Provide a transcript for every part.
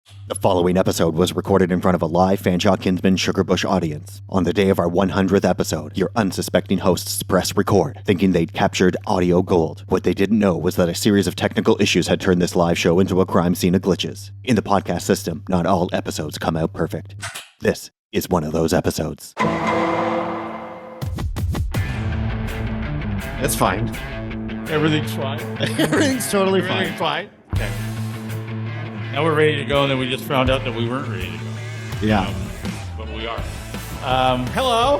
The following episode was recorded in front of a live Fanshawe Kinsmen Sugarbush audience. On the day of our 100th episode, your unsuspecting hosts pressed record, thinking they'd captured audio gold. What they didn't know was that a series of technical issues had turned this live show into a crime scene of glitches. In the podcast system, not all episodes come out perfect. This is one of those episodes. It's fine. Everything's fine. Everything's totally Everything's fine. Okay. Now we're ready to go, and then we just found out that we weren't ready to go. Yeah. But we are. Hello.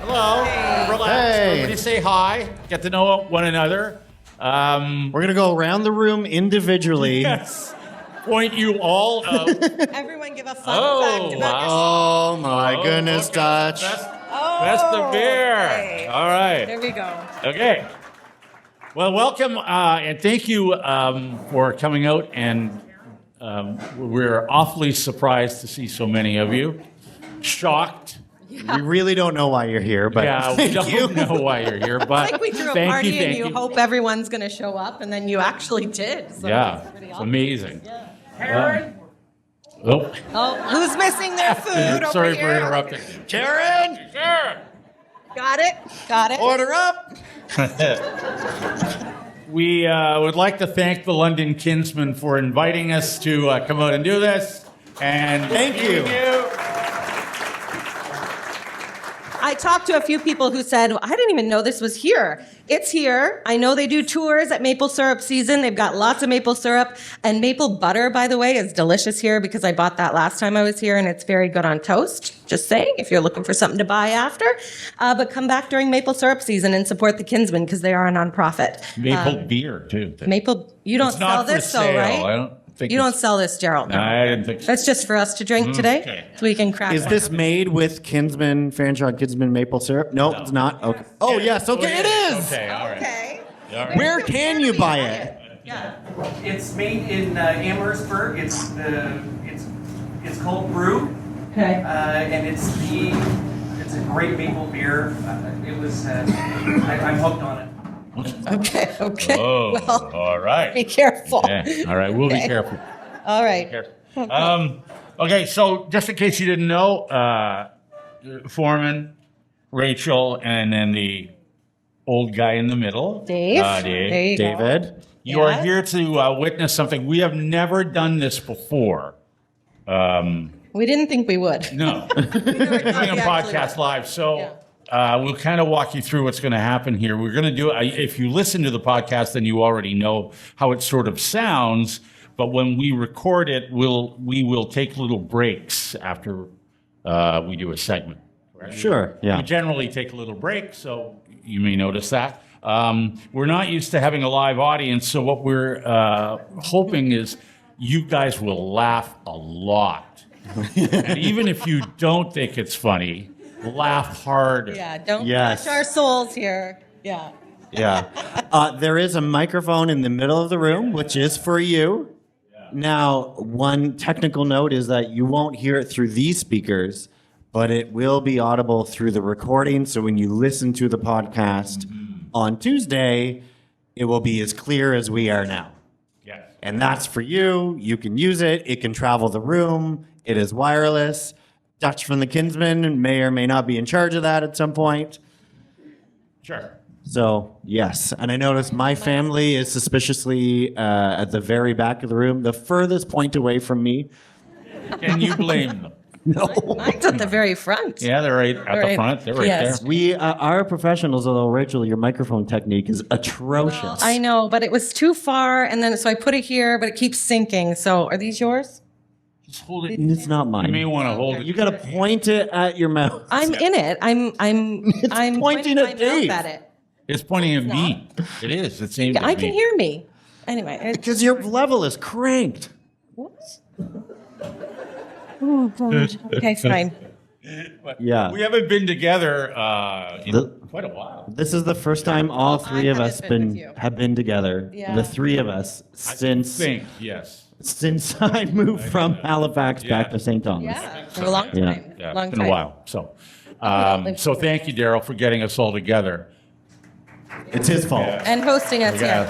Hello. Hey. Relax. Hey. Everybody say hi. Get to know one another. We're going to go around the room individually. Yes. Point you all out. Everyone give a fun fact about Oh, my goodness, okay. Dutch. That's the beer. okay. All right. There we go. Okay. Well, welcome, and thank you for coming out, and we're awfully surprised to see so many of you. Shocked. We really don't know why you're here, but Yeah, we don't know why you're here, but It's like we threw a thank party you, and thank you hope everyone's going to show up, and then you actually did. So Yeah, that's pretty it's awesome. amazing. Yeah. Karen? Oh, Oh, who's missing their food sorry over for here? interrupting. Karen, Karen! Got it. Got it. order up. We would like to thank the London Kinsmen for inviting us to come out and do this. And Thank you. I talked to a few people who said, I didn't even know this was here. It's here. I know they do tours at maple syrup season. They've got lots of maple syrup. And maple butter, by the way, is delicious here because I bought that last time I was here, and it's very good on toast. Just saying, if you're looking for something to buy after. But come back during maple syrup season and support the Kinsmen because they are a nonprofit. Maple beer, too. You don't It's sell not for this, though, sale. right? I don't think You don't it's- sell this, Gerald. No, I didn't think so. That's just for us to drink today, okay. so we can crack. Is one. this made with Kinsman, Fanshawe Kinsman maple syrup? No, it's not. Okay. Oh, yes. Okay, it is. Okay, all right. Okay. All right. Where can you buy it? Yeah. It's made in Amherstburg. It's cold brew, Okay. and it's a great maple beer. I'm hooked on it. Okay. Okay. Oh, Well, all right. be careful. Yeah, all right, we'll be Okay. careful. All right. Okay, so just in case you didn't know, Foreman, Rachel, and then the old guy in the middle, Dave. There you go. David. You are Yeah. here to witness something. We have never done this before. We didn't think we would. No, doing a podcast live. So we'll kind of walk you through what's going to happen here. We're going to do, if you listen to the podcast, then you already know how it sort of sounds. But when we record it, we will take little breaks after we do a segment. Correct? Sure. We Yeah. generally take a little break, so you may notice that. We're not used to having a live audience, so what we're hoping is you guys will laugh a lot. And even if you don't think it's funny, laugh harder. Yeah. Don't Yes. crush our souls here. Yeah. Yeah. There is a microphone in the middle of the room, which is for you. Now, one technical note is that you won't hear it through these speakers, but it will be audible through the recording. So when you listen to the podcast on Tuesday, it will be as clear as we are now. Yes. And that's for you. You can use it. It can travel the room. It is wireless. Dutch from the Kinsmen may or may not be in charge of that at some point. Sure. So, yes. And I noticed my family is suspiciously at the very back of the room, the furthest point away from me. Can you blame them? No. Mine's at the very front. Yeah, they're right at the Right. front. They're right Yes. there. We are professionals, although, Rachel, your microphone technique is atrocious. I know, but it was too far, and then so I put it here, but it keeps sinking. So, are these yours? Just hold it. It's not You mine. may want to hold it. You got to point it at your mouth. I'm in it. I'm pointing at my mouth Dave. at it. It's pointing at me. It is. It's aimed at I me. can hear me. Anyway, Because your level is cranked. what? Oh, God. Okay, fine. Yeah. We haven't been together in The- quite a while. This is the first time all three of haven't us been with you. have been together. Yeah. The three of us since Yes. I moved from Halifax back to St. Thomas. Yeah, for a long time. Yeah. Yeah, Long it's been time. a while. So thank you, Daryl, for getting us all together. It's his fault. And hosting us, yeah.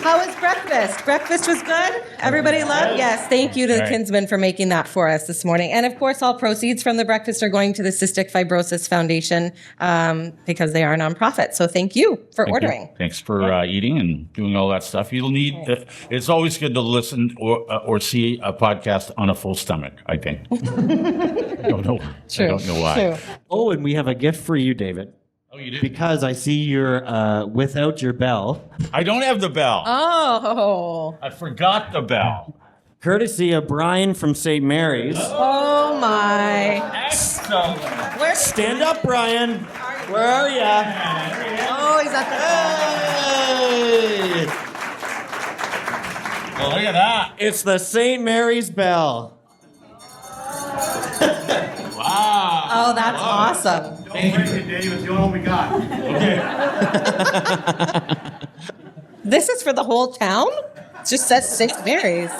How was breakfast? Breakfast was good? Everybody loved? Yes, thank you to the Kinsmen for making that for us this morning. And of course, all proceeds from the breakfast are going to the Cystic Fibrosis Foundation because they are a nonprofit. So thank you for ordering. Thanks for eating and doing all that stuff. You'll need. It's always good to listen or see a podcast on a full stomach, I think. I don't know. True. I don't know why. True. Oh, and we have a gift for you, David. Oh, you do? Because I see you're without your bell. I don't have the bell. Oh. I forgot the bell. Courtesy of Brian from St. Mary's. Oh, my. Excellent. Where's Stand up, Brian. Where are ya? Oh, he's at Hey! Well, look at that. It's the St. Mary's bell. Wow. Oh, that's awesome. Thank you, Dave. It's the only we got. Okay. This is for the whole town? It just says St. Mary's.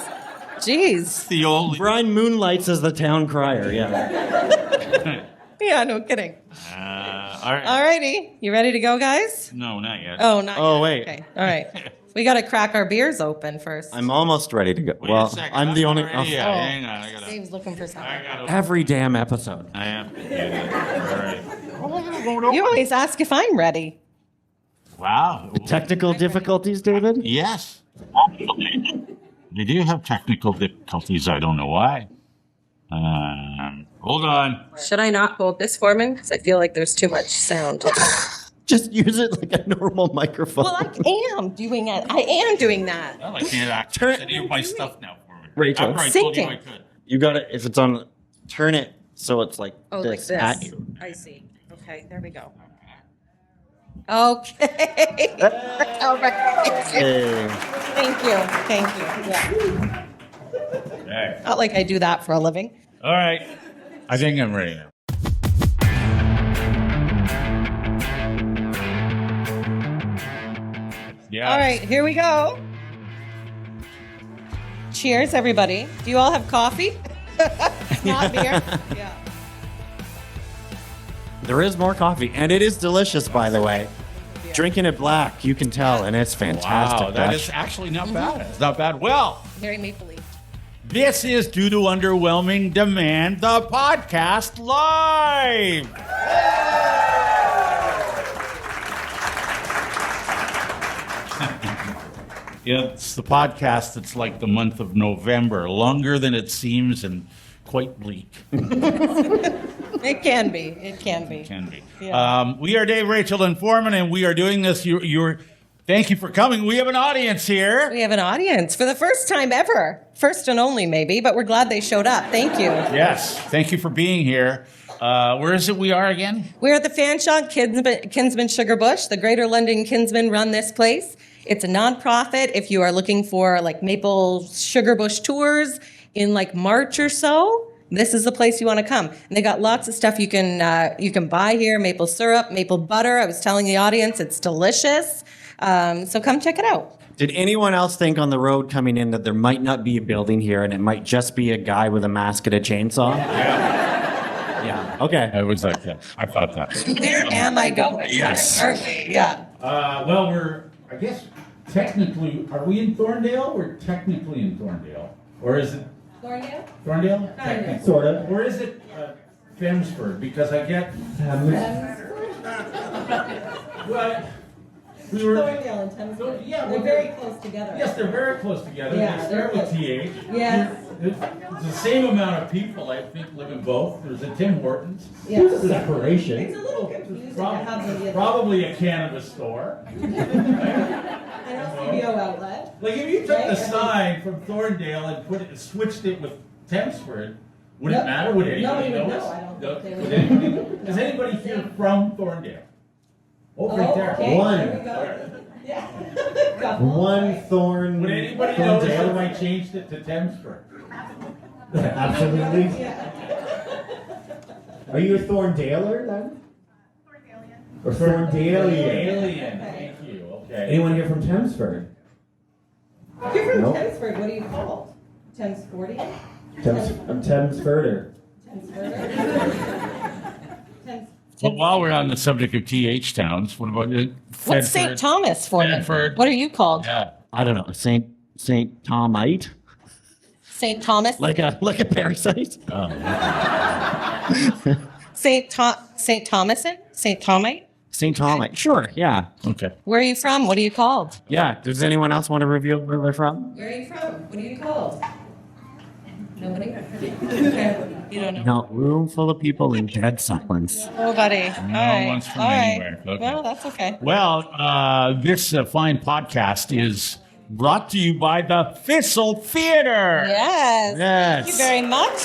Jeez. The only. Brian moonlights as the town crier, yeah. Yeah, no kidding. All right. All righty. You ready to go, guys? No, not yet. Oh, not Oh, yet. wait. Okay. All right. We got to crack our beers open first. I'm almost ready to go. Wait a Well, second. I'm the only... Yeah, hang on. I gotta. Dave's looking for something. I gotta. Every damn episode. I am. Yeah. All right. You always ask if I'm ready. Wow. Technical difficulties, David? Yes. They do have technical difficulties. I don't know why. Hold on. Should I not hold this for me? Because I feel like there's too much sound. Just use it like a normal microphone. Well, I am doing it. I am doing that. Well, I can't access any of my stuff now for me. Rachel. After I told you I Sinking. could. You got to, if it's on, turn it so it's like this at you. I see. Okay, there we go. Okay. All right. Hey. Thank you. Thank you. Yeah. Okay. Not like I do that for a living. All right. I think I'm ready now. Yeah. All right, here we go. Cheers, everybody. Do you all have coffee? Not beer? Yeah. There is more coffee, and it is delicious, by the way. Drinking it black, you can tell, and it's fantastic. Wow, that Dutch. is actually not bad. It's not bad. Well, Very mapley. this is due to underwhelming demand, the podcast live. It's the podcast that's like the month of November, longer than it seems and quite bleak. It can be. It can be. Can be. Yeah. We are Dave, Rachel, and Foreman, and we are doing this. Thank you for coming. We have an audience here. We have an audience for the first time ever. First and only, maybe, but we're glad they showed up. Thank you. Yes, thank you for being here. Where is it we are again? We're at the Fanshawe Kinsmen Sugar Bush. The Greater London Kinsmen run this place. It's a nonprofit. If you are looking for like maple sugar bush tours in like March or so, this is the place you want to come. And they got lots of stuff you can buy here: maple syrup, maple butter. I was telling the audience it's delicious. So come check it out. Did anyone else think on the road coming in that there might not be a building here and it might just be a guy with a mask and a chainsaw? Yeah. Okay. I was like that. I thought that. Where am I going? Yes. Perfect. Yeah. Well, I guess, technically, are we in Thorndale? We're technically in Thorndale. Or is it Thorndale? Thorndale? Technically. Sort of. Or is it Thamesford? Because I get... Well, we were... Thorndale and Thamesford. Yeah, They're very close together. Yes, they're very close together. Yeah, They they're start with close. TH. Yes. It's the same amount of people, I think, live in both. There's a Tim Hortons. Yeah. There's a separation. It's a little confusing to have them get Probably a cannabis store. an LCBO outlet. Like if you took Right. the sign from Thorndale and switched it with Thamesford, would it Nope. matter? Would anybody Nobody would notice? know. I don't No? think they Would would. anybody? Is anybody here from Thorndale? Oh, right there. Okay, One. there we go. Yeah. Couple. One thorn. Would anybody from notice Dale. if I changed it to Thamesford? Absolutely. Yeah. Are you a Thorndaleer then? Or Thorndalian? Alien. Thank you. Okay. Anyone here from Thamesford? You're from Nope. Thamesford. What are you called? Thamesfordy? I'm Thamesforder. Well, while we're on the subject of TH towns, what about What's St. Thomas for you? Bedford. What are you called? Yeah. I don't know, Saint Thomite, St. Thomas. like a parasite. St. Thomason? St. Thomite? St. Thomite, sure, yeah, Okay. Where are you from? What are you called? yeah. Does anyone else want to reveal where they're from? Where are you from? What are you called? Nobody? Okay. You don't know? No, room full of people in dead silence. Nobody. All right. one's from All right. anywhere. Okay. Well, that's okay. Well, this fine podcast is brought to you by the Thistle Theatre. Yes. Yes. Thank you very much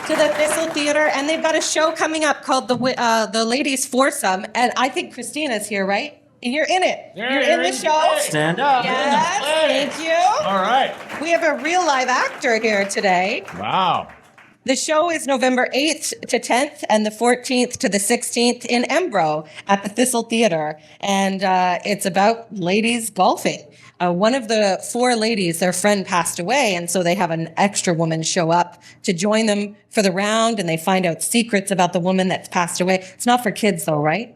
to the Thistle Theatre, and they've got a show coming up called the Ladies Foursome, and I think Christina's here, right? And you're in it. Yeah, you're in you're the in the show. play. Stand up. Yes. Thank you. All right. We have a real live actor here today. Wow. The show is November 8th to 10th and the 14th to the 16th in Embro at the Thistle Theatre. And it's about ladies golfing. One of the 4 ladies, their friend passed away, and so they have an extra woman show up to join them for the round, and they find out secrets about the woman that's passed away. It's not for kids, though, right?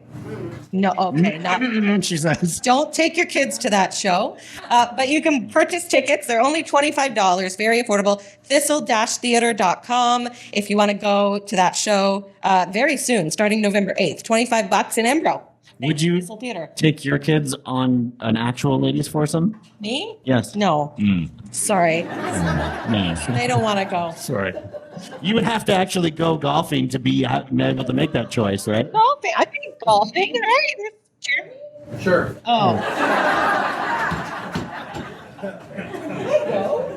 No, okay, not. She says. Don't take your kids to that show, but you can purchase tickets. They're only $25, very affordable. Thistle-theater.com if you want to go to that show very soon, starting November 8th. $25 in Embro. Would you Thistle Theater. take your kids on an actual ladies foursome? Me? Yes. No. Sorry. No. They don't want to go. Sorry. You would have to actually go golfing to be able to make that choice, right? Golfing. I think golfing, right? Jeremy? Sure. Oh.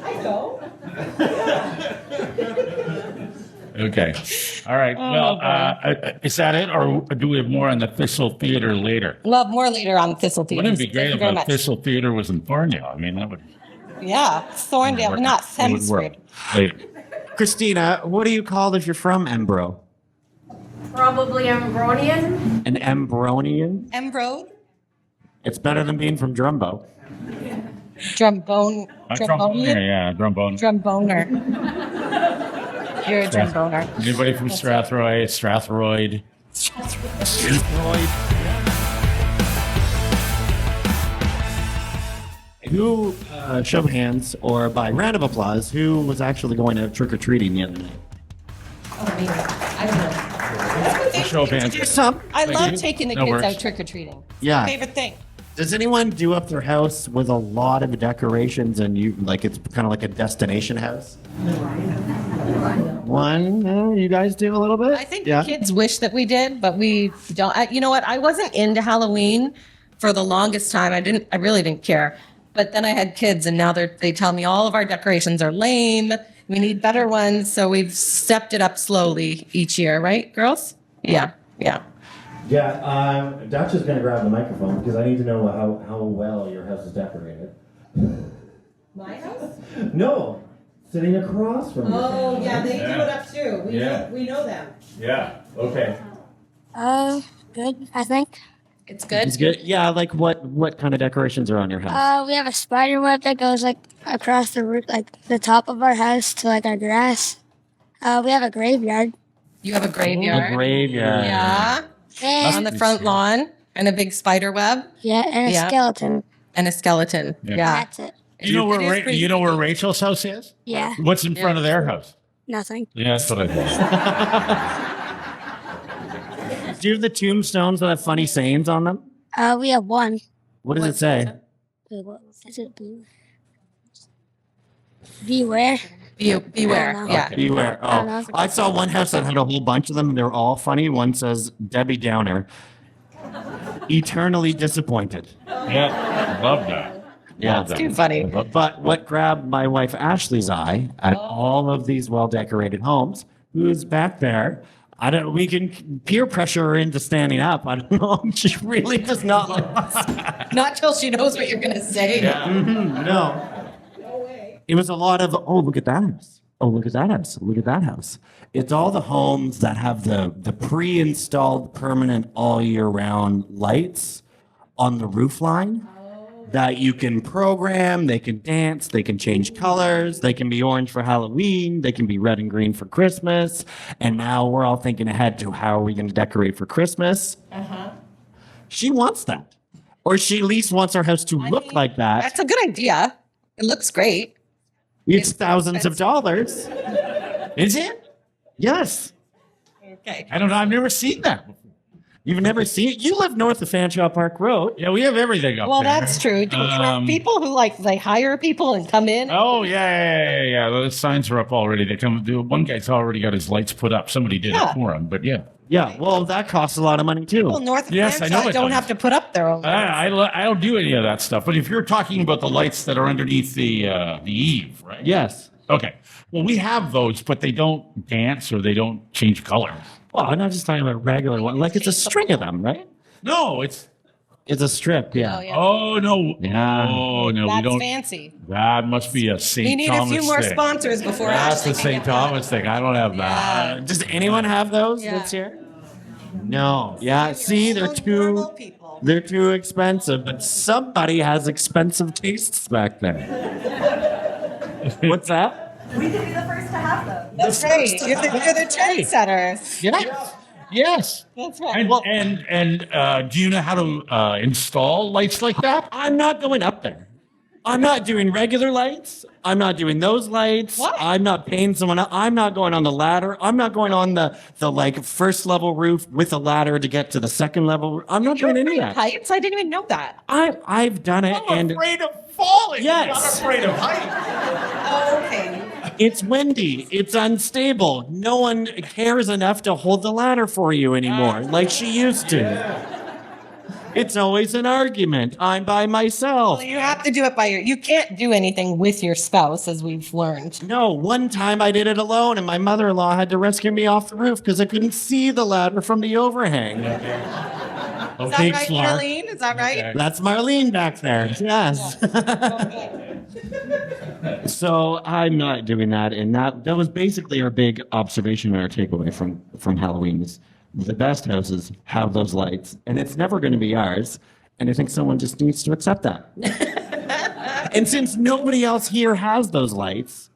I go. Okay. All right. Well, is that it, or do we have more on the Thistle Theatre later? We'll have more later on Thistle Theater. Wouldn't it be great Thank you if very the much. Thistle Theatre was in Thorndale? I mean, that would Yeah, Thorndale, not it would work. Thamesford. Later. Christina, what are you called if you're from Embro? Probably Ambronian. An Embronian? Embro? It's better than being from Drumbo. Trombone. Tromboner, yeah, trombone. Tromboner. You're a tromboner. Anybody from Strathroyd? Who, show of hands, or by round of applause, who was actually going to trick-or-treating the other night? Oh, me. I don't know. Show of hands. Some. I love you. taking the No kids worries. out trick-or-treating. Yeah. Favorite thing. Does anyone do up their house with a lot of decorations and it's kind of like a destination house? One, you guys do a little bit? I think the kids wish that we did, but we don't. You know what? I wasn't into Halloween for the longest time. I really didn't care. But then I had kids, and now they tell me all of our decorations are lame. We need better ones, so we've stepped it up slowly each year, right, girls? Yeah. Yeah, Dutch is going to grab the microphone because I need to know how well your house is decorated. My house? No, sitting across from you. Oh, yeah, they do it up too. We know them. Yeah, okay. Good, I think. It's good. It's good. Yeah, like what kind of decorations are on your house? We have a spider web that goes like across the roof, like the top of our house to like our grass. We have a graveyard. You have a graveyard. A graveyard. Yeah. On And the front lawn, and a big spider web, and a Yeah. skeleton. and a skeleton. Yeah. Yeah. That's it. You know It is where pretty you know where creepy. Rachel's house is? Yeah. What's in front of their house? Nothing. Yeah, that's what I thought. Do you have the tombstones that have funny sayings on them? We have one. What does it say? Wait, what is it? Beware. Beware. I don't know. Yeah. Beware. I don't Oh, know. I saw one house that had a whole bunch of them. And they're all funny. One says Debbie Downer, eternally disappointed. Yeah, love that. Yeah, Love that. Too funny. But what grabbed my wife Ashley's eye at all of these well-decorated homes, who's back there, we can peer pressure her into standing up. I don't know. She really does not like us. Not till she knows what you're gonna say. No. It was a lot of, oh, look at that house. Oh, look at that house. Look at that house. It's all the homes that have the pre-installed permanent all year round lights on the roof line that you can program, they can dance, they can change colors, they can be orange for Halloween, they can be red and green for Christmas. And now we're all thinking ahead to how are we going to decorate for Christmas? She wants that. Or she at least wants her house to look like that. That's a good idea. It looks great. It's thousands of dollars. Is it? Yes. Okay. I don't know. I've never seen that before. You've never seen it? You live north of Fanshawe Park Road. Yeah, we have everything up Well, there. that's true. People who they hire people and come in. Oh, yeah. Those signs are up already. They come. One guy's already got his lights put up. Somebody did it for him, but yeah. Yeah, well, that costs a lot of money too. People north of Yes, I know Fanshawe it don't does. have to put up their own lights. I don't do any of that stuff. But if you're talking about the lights that are underneath the eave, right? Yes. Okay. Well, we have those, but they don't dance or they don't change color. Well, I'm not just talking about a regular one. Like it's a string of them, right? No, it's. It's a strip, yeah. Oh, yeah. Oh no. Yeah. Oh no, we That's don't. fancy. That must be a St. We need Thomas a few more thing. sponsors before That's Ashley the can St. get Thomas thing. I don't have that. Does anyone have those Yeah. that's here? No. Yeah, see, Those normal people. they're too expensive, but somebody has expensive tastes back there. What's that? We could be the first to have them. That's right. You're the trendsetters. Yes. That's right. And do you know how to install lights like that? I'm not going up there. I'm not doing regular lights. I'm not doing those lights. What? I'm not paying someone else. I'm not going on the ladder. I'm not going on the first level roof with a ladder to get to the second level. I'm not doing any of that. Heights? I didn't even know that. I've done it, I'm and afraid of falling. Yes. I'm afraid of heights. Okay. it's windy. It's unstable. No one cares enough to hold the ladder for you anymore, like she used to. It's always an argument. I'm by myself. Well, you have to do it you can't do anything with your spouse, as we've learned. No, one time I did it alone, and my mother-in-law had to rescue me off the roof because I couldn't see the ladder from the overhang. Is that right, Marlene? Is that right? That's Marlene back there. Yes. So I'm not doing that, and that was basically our big observation and our takeaway from Halloween is the best houses have those lights, and it's never going to be ours. And I think someone just needs to accept that. And since nobody else here has those lights,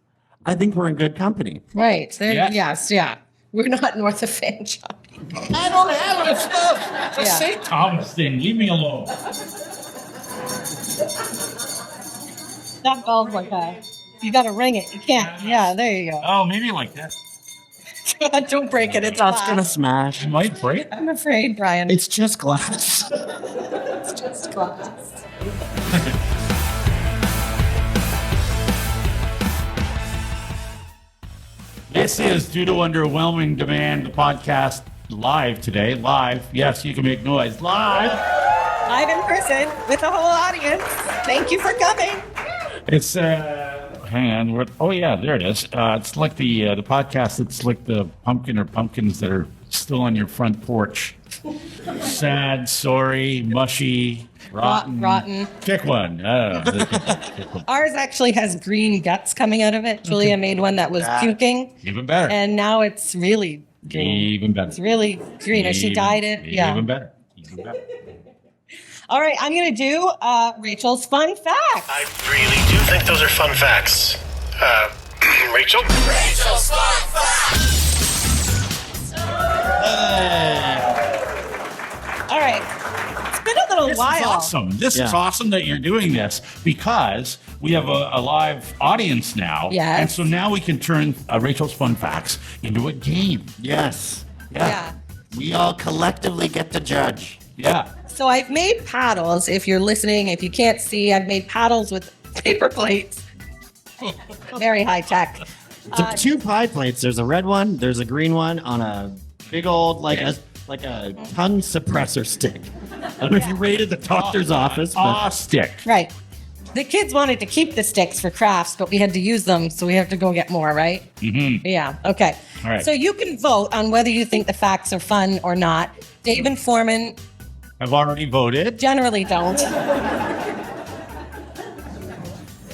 I think we're in good company. Right. Yes. Yeah. We're not north of Fanshawe. I don't have it. It's a Yeah. St. Thomas thing. Leave me alone. That bell's like that. You got to ring it. You can't. Yeah, there you go. Oh, maybe like that. Don't break it. It's That's gonna glass. smash. It might break. I'm afraid, Brian. It's just glass. It's just glass. This is due to underwhelming demand. The podcast live today. Live. Yes, you can make noise. Live. Live in person with the whole audience. Thank you for coming. It's hang on. Oh yeah, there it is. It's like the podcast. It's like the pumpkin or pumpkins that are still on your front porch. Sad, sorry, mushy, rotten. Rotten. Pick one. I don't know. Ours actually has green guts coming out of it. Julia made one that was puking, Even better. and now it's really green. Even better. It's really green. She dyed it. Yeah. Even better. Even better. All right, I'm going to do Rachel's fun facts. I really do think those are fun facts. Rachel? Rachel's fun facts! All right. It's been a little This while. is awesome. This is Yeah. awesome that you're doing this because we have a live audience now. Yes. And so now we can turn Rachel's Fun Facts into a game. Yes. Yeah. We all collectively get to judge. Yeah. So I've made paddles. If you're listening, if you can't see, I've made paddles with paper plates. Very high tech. So 2 pie plates. There's a red one. There's a green one on a big old like a tongue suppressor stick. I don't know if you raided the doctor's office, but Stick. Right. The kids wanted to keep the sticks for crafts, but we had to use them, so we have to go get more, right? Mm-hmm. Yeah. Okay. All right. So you can vote on whether you think the facts are fun or not. Dave and Foreman I've already voted. generally don't.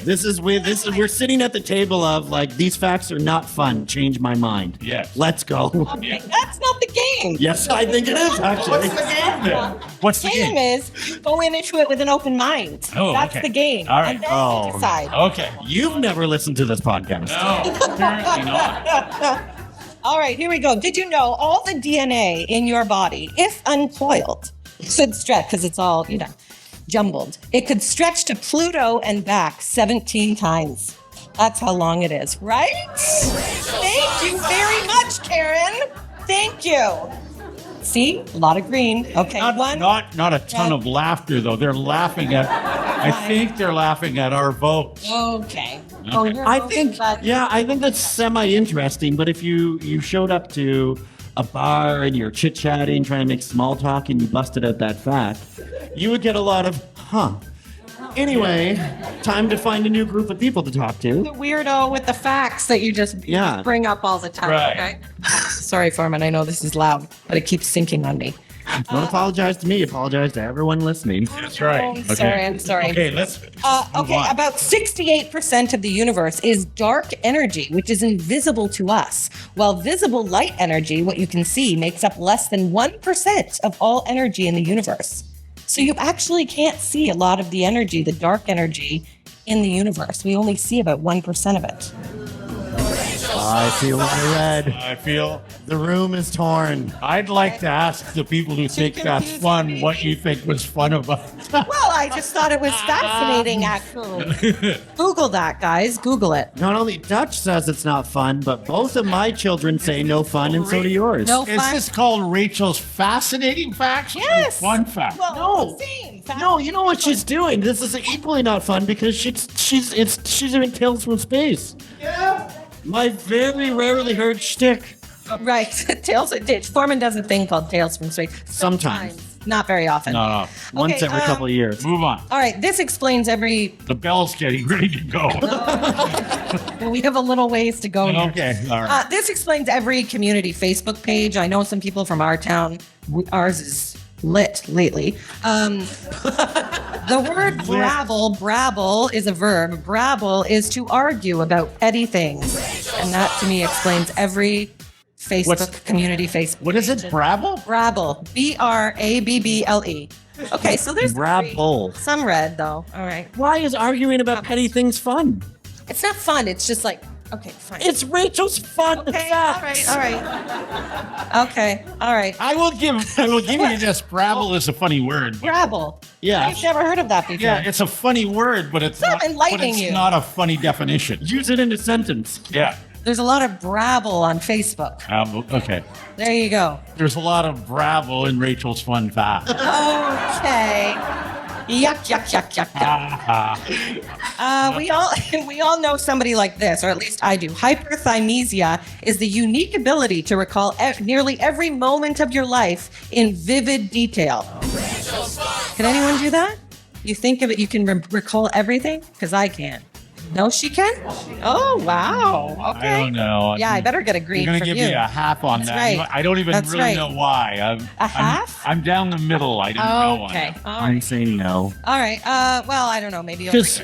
we're sitting at the table of like these facts are not fun. Change my mind. Yes. Let's go. Yeah. That's not the game. Yes, I think it is actually. What's the game then? What's the Game game? is you go into it with an open mind. Oh, That's okay. the game. All right. And then you decide. Okay. You've never listened to this podcast. No, apparently not. All right, here we go. Did you know all the DNA in your body, if uncoiled, should stretch because it's all, jumbled. It could stretch to Pluto and back 17 times. That's how long it is, right? Thank you very much, Karen. Thank you. See? A lot of green. Okay, Not a ton of laughter, though. They're laughing at, I think they're laughing at our votes. Okay. I think that's semi-interesting, but if you showed up to a bar and you're chit-chatting, trying to make small talk, and you busted out that fact, you would get a lot of, Anyway, time to find a new group of people to talk to. The weirdo with the facts that you just bring up all the time, okay? Sorry, Foreman, I know this is loud, but it keeps sinking on me. Don't apologize to me, apologize to everyone listening. That's right. I'm sorry. Okay, let's move on. About 68% of the universe is dark energy, which is invisible to us, while visible light energy, what you can see, makes up less than 1% of all energy in the universe. So you actually can't see a lot of the energy, the dark energy, in the universe. We only see about 1% of it. I feel red. I feel the room is torn. I'd like to ask the people who think that's fun what you think was fun about it. Well, I just thought it was fascinating, actually. Google that, guys. Google it. Not only Dutch says it's not fun, but both of my children say no fun, and so do yours. No Is fun? this called Rachel's fascinating facts? Yes. Or fun facts? Well, No, you know what she's doing? This is equally not fun because she's doing Tales from Space. Yeah. My very rarely heard shtick. Right. Foreman does a thing called Tales from Space. Sometimes. Not very often. No. Once every couple of years. Move on. All right. This explains every... The bell's getting ready to go. We have a little ways to go here. Okay. All right. This explains every community Facebook page. I know some people from our town. Ours is lit lately. The word brabble is a verb. Brabble is to argue about petty things. And that, to me, explains every community Facebook What is it? Brabble? Brabble. B-R-A-B-B-L-E. Okay, so there's Brabble. some red, though. All right. Why is arguing about petty things fun? It's not fun. It's just like, okay, fine. It's Rachel's fun Okay, facts. all right. Okay, all right. I will give you this. Brabble is a funny word. Brabble. Yeah. I've never heard of that before. Yeah, it's a funny word, but it's Stop enlightening you. not a funny definition. Use it in a sentence. Yeah. There's a lot of brabble on Facebook. Okay. There you go. There's a lot of brabble in Rachel's fun fact. Okay. Yuck. We all know somebody like this, or at least I do. Hyperthymesia is the unique ability to recall nearly every moment of your life in vivid detail. Can anyone do that? You think of it, you can recall everything? Because I can. No, she can? Oh, wow. Okay. I don't know. Yeah, I better get a green You're from going to you. give me a half on That's that. right. I don't even That's really right. know why. A half? I'm down the middle. I didn't know on Okay. that. All I'm right. saying no. All right. Well, I don't know. Maybe. Because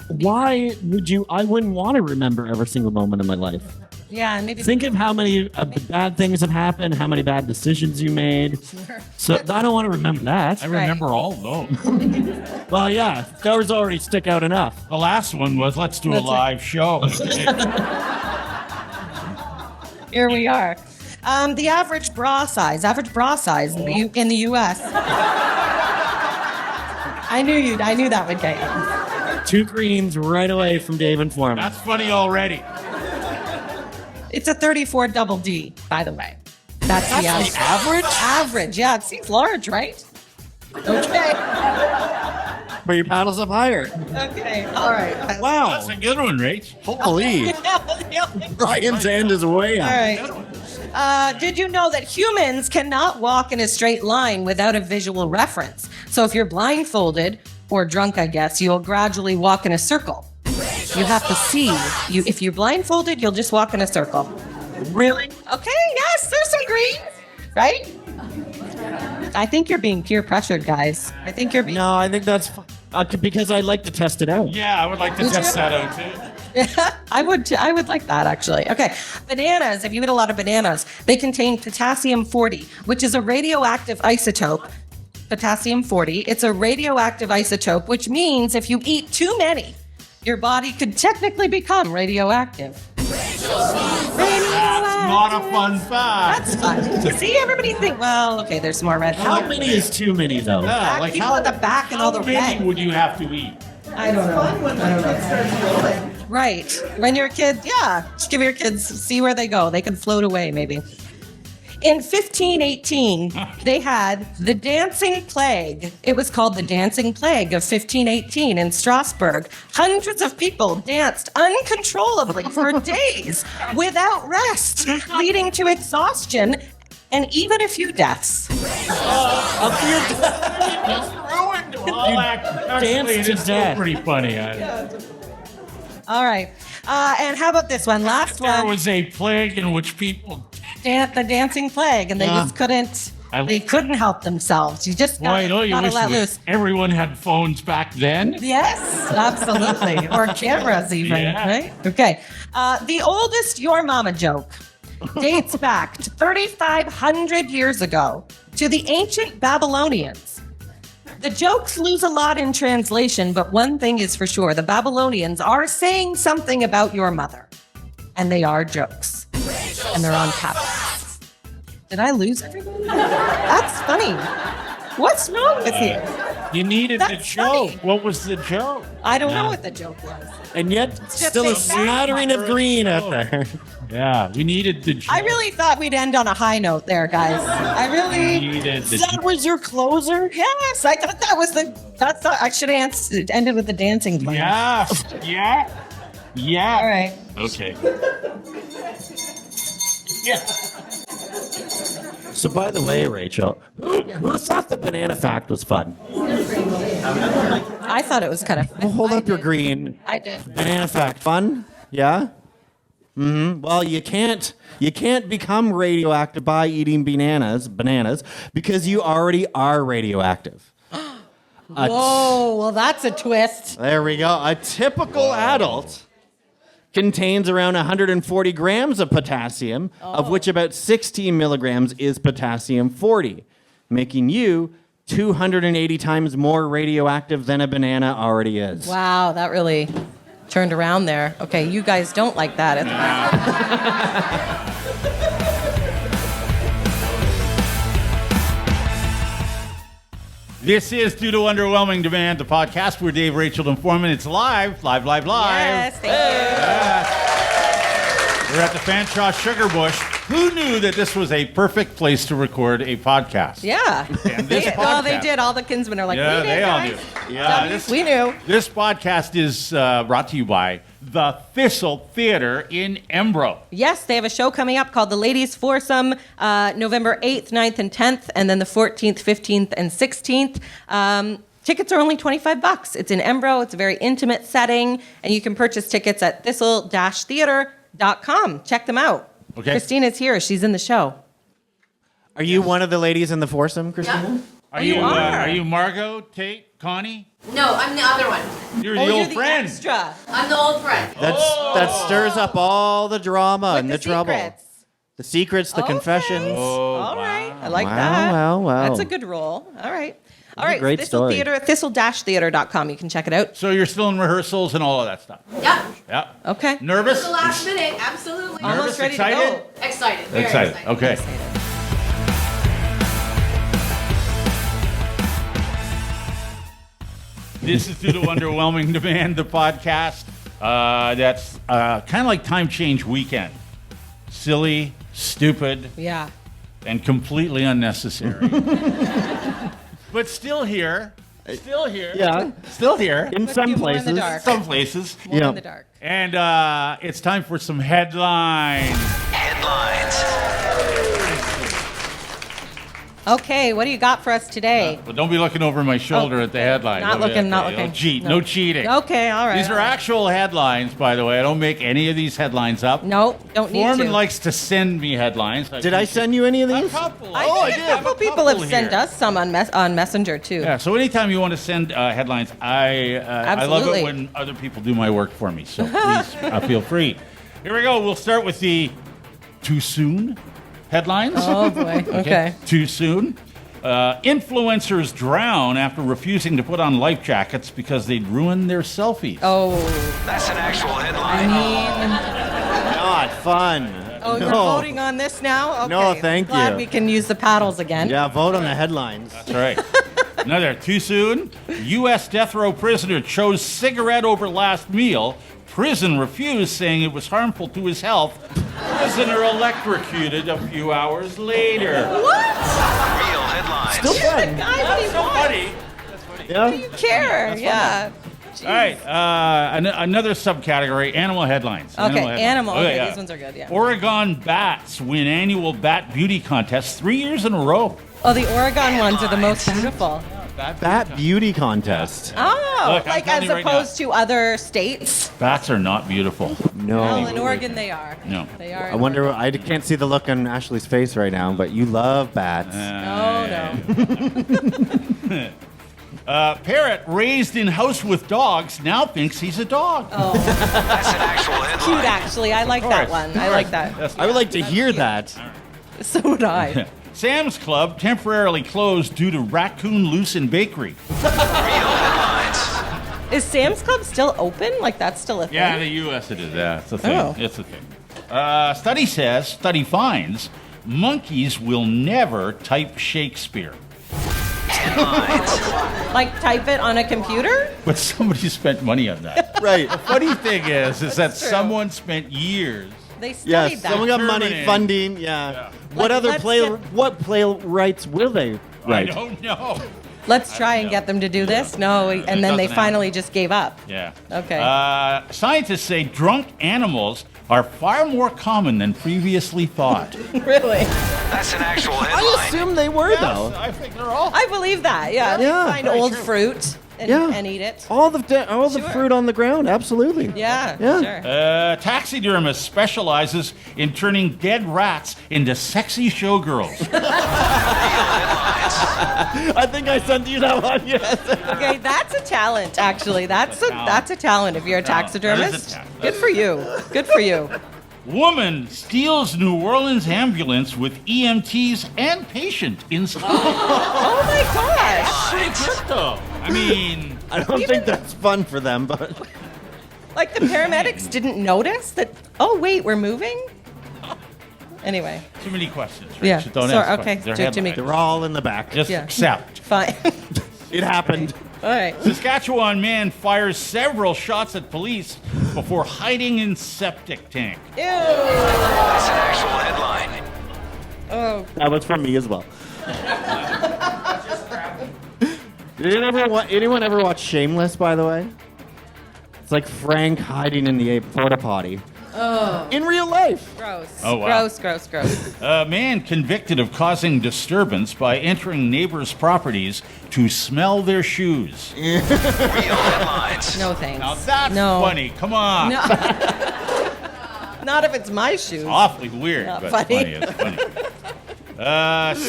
why would you? I wouldn't want to remember every single moment of my life. Yeah, maybe. Think of how many bad things have happened, how many bad decisions you made. So I don't want to remember that. I remember all of those. Well, yeah, those already stick out enough. The last one was let's do a live show. Here we are. The average bra size in the U.S. I knew that would get you. 2 greens right away from Dave and Foreman. That's funny already. It's a 34 double D, by the way. That's the average? Average, yeah. It seems large, right? Okay. Bring your paddles up higher. Okay. All right. Wow. That's a good one, Rach. Holy. Ryan's hand is way up. All right. Did you know that humans cannot walk in a straight line without a visual reference? So if you're blindfolded, or drunk, I guess, you'll gradually walk in a circle. You have to see. If you're blindfolded, you'll just walk in a circle. Really? Okay, yes, there's some green. Right? I think you're being peer pressured, guys. I think you're being... No, I think that's because I'd like to test it out. Yeah, I would like to test that out too. I would like that, actually. Okay. Bananas, if you eat a lot of bananas, they contain potassium-40, which is a radioactive isotope. Potassium-40. It's a radioactive isotope, which means if you eat too many, your body could technically become radioactive. That's not a fun fact. That's fun. You see, everybody think, well, okay, there's more red. How many is too many, though? Yeah, Like people at the back and all the how many red. would you have to eat? I don't know. I don't know. Right. When you're a kid, yeah. Just give your kids, see where they go. They can float away, maybe. In 1518, they had the Dancing Plague. It was called the Dancing Plague of 1518 in Strasbourg. Hundreds of people danced uncontrollably for days without rest, leading to exhaustion and even a few deaths. Ruined all that. Actually, danced to it's still death. pretty funny. All right. And how about this one? Last There one. was a plague in which people. The Dancing Plague, and they just couldn't. They couldn't help themselves. You just Boy, don't you gotta wish let that loose. everyone had phones back then? Yes, absolutely. Or cameras, even. Yeah. Right? Okay. The oldest Your Mama joke dates back to 3,500 years ago to the ancient Babylonians. The jokes lose a lot in translation, but one thing is for sure: the Babylonians are saying something about your mother, and they are jokes. And they're on tablets. Did I lose everybody? That's funny. What's wrong with you? You needed the That's joke. funny. What was the joke? I don't know what the joke was. And yet, still a say that. smattering of green out there. Yeah, we needed the joke. I really thought we'd end on a high note there, guys. I really. needed the That was your closer? Yes, I thought that was the. I should have ended with the dancing plan. Yeah. Yeah. Yeah. All right. Okay. Yeah. So, by the way, Rachel, who thought the banana fact was fun? I thought it was kind of. Well, hold up your green. I did. Banana fact. Fun? Yeah? Mm-hmm. Well, you can't become radioactive by eating bananas, because you already are radioactive. Whoa, well, that's a twist. There we go. A typical adult contains around 140 grams of potassium, of which about 16 milligrams is potassium 40, making you 280 times more radioactive than a banana already is. Wow, that really turned around there. Okay, you guys don't like that. This is Due to Underwhelming Demand, the podcast. We're Dave, Rachel, and Foreman. It's live. Yes, thank We're at the Fanshawe Sugar Bush. Who knew that this was a perfect place to record a podcast? you. Yeah. And this Well, they podcast- did. All the Kinsmen are like, Yeah, we did, they all guys. do. Yeah, We knew. This podcast is brought to you by the Thistle Theatre in Embro. Yes, they have a show coming up called the Ladies Foursome, November 8th, 9th, and 10th, and then the 14th, 15th, and 16th. Tickets are only $25. It's in Embro. It's a very intimate setting, and you can purchase tickets at thistle-theatre.com. Check them out. Okay. Christina's here. She's in the show. Are you one of the ladies in the foursome, Christina? Are you are. Are you Margot, Tate, Connie? No, I'm the other one. You're Oh, the you're old the friend. extra. I'm the old friend. That stirs up all the drama With and the trouble. secrets. The secrets, the Okay. confessions. All right. I like Wow, that. wow. That's a good role. All right. All right. great Thistle story. Theatre, thistle-theatre.com. You can check it out. So you're still in rehearsals and all of that stuff. Yep. Yeah. Okay. Nervous? The last minute, absolutely. Nervous, Almost ready excited? to go. Excited. Very Excited. excited. Okay. This is Due to Underwhelming Demand, the podcast. That's kind of like Time Change Weekend. Silly, stupid, Yeah. and completely unnecessary. But still here. Still here. Yeah. Still here. In Put some you more in the places. dark. Some places. More Yeah. in the dark. And it's time for some headlines. Okay, what do you got for us today? But don't be looking over my shoulder at the headline. Not looking, not Don't looking. cheat. No. No cheating. Okay, all right. These are actual headlines, by the way. I don't make any of these headlines up. No, don't need Foreman to. likes to send me headlines. Did I send you any of A these? couple. I Oh, I think did. a couple people have sent here. us some on Messenger too. Yeah, so anytime you want to send headlines, I love Absolutely. it when other people do my work for me. So please feel free. Here we go. We'll start with the too soon headlines. Oh boy. Okay. Too soon. Influencers drown after refusing to put on life jackets because they'd ruin their selfies. Oh, That's an actual I headline. mean, God, fun. Oh, you're No. voting on this now? Okay. No, thank Glad you. we can use the paddles again. Yeah, vote on the headlines. That's right. Another too soon. U.S. death row prisoner chose cigarette over last meal. Prison refused, saying it was harmful to his health. Prisoner electrocuted a few hours later. What? Real headlines. Still fun. That's so funny. Yeah. You care? Yeah. All right, another subcategory, animal headlines. Okay, headlines. animal. Okay, yeah. these ones are good, yeah. Oregon bats win annual bat beauty contest 3 years in a row. Oh, the Oregon ones are the most beautiful. Bat beauty contest. Oh, Look, I'm like telling as you right opposed to other states? Bats are not beautiful. No. Well, in Oregon they are. No. They are. I wonder, I can't see the look on Ashley's face right now, but you love bats. Oh, no. Parrot raised in house with dogs now thinks he's a dog. Oh, That's an actual headline. cute, actually. I like that course, one. I like that. That's- I would like to hear cute. that. So would I. Sam's Club temporarily closed due to raccoon loose in bakery. Real headlines. Is Sam's Club still open? Like, that's still a thing? Yeah, in the U.S. it is. Yeah, it's a thing. Oh. It's a thing. Study finds monkeys will never type Shakespeare. Headlines. Like, type it on a computer? But somebody spent money on that. Right. The funny thing is that true. someone spent years. They studied Yes, that. someone got money, Terminating. funding, yeah. What Like, other let's get- what playwrights will they I write? don't know. Let's try and get them to do this. No, and then they doesn't finally just gave up. Yeah. Okay. Scientists say drunk animals are far more common than previously thought. Really? That's an actual I headline. assume they were, though. I think they're all. I believe that. Yeah. Yeah, Find very old true. fruit and, Yeah. and eat it. All the Sure. fruit on the ground, absolutely. Yeah. Yeah. Sure. Taxidermist specializes in turning dead rats into sexy showgirls. I think I sent you that one, yes. Okay, that's a talent. Actually, that's a talent. If you're a Talent. That is a taxidermist, talent. good for you. Good for you. Woman steals New Orleans ambulance with EMTs and patient inside. Oh my gosh! Pretty crypto. I mean, I don't think that's fun for them, but Like the paramedics didn't notice that. Oh wait, we're moving. Anyway, too many questions. Rich. Yeah. Don't Sorry, ask okay. questions. They're Jimmy. headlines. they're all in the back. Just Yeah. accept. fine. It happened. All right. Saskatchewan man fires several shots at police before hiding in septic tank. Ew. That's an actual headline. Oh. That was from me as well. Did anyone ever watch Shameless, by the way? It's like Frank hiding in the porta potty. Oh. In real life. Gross. Oh, wow. Gross. Gross. Gross. A man convicted of causing disturbance by entering neighbors' properties to smell their shoes. Real headlines. No thanks. Now that's no. funny. Come on. No. Not if it's my shoes. Awfully weird, Not but funny. it's funny.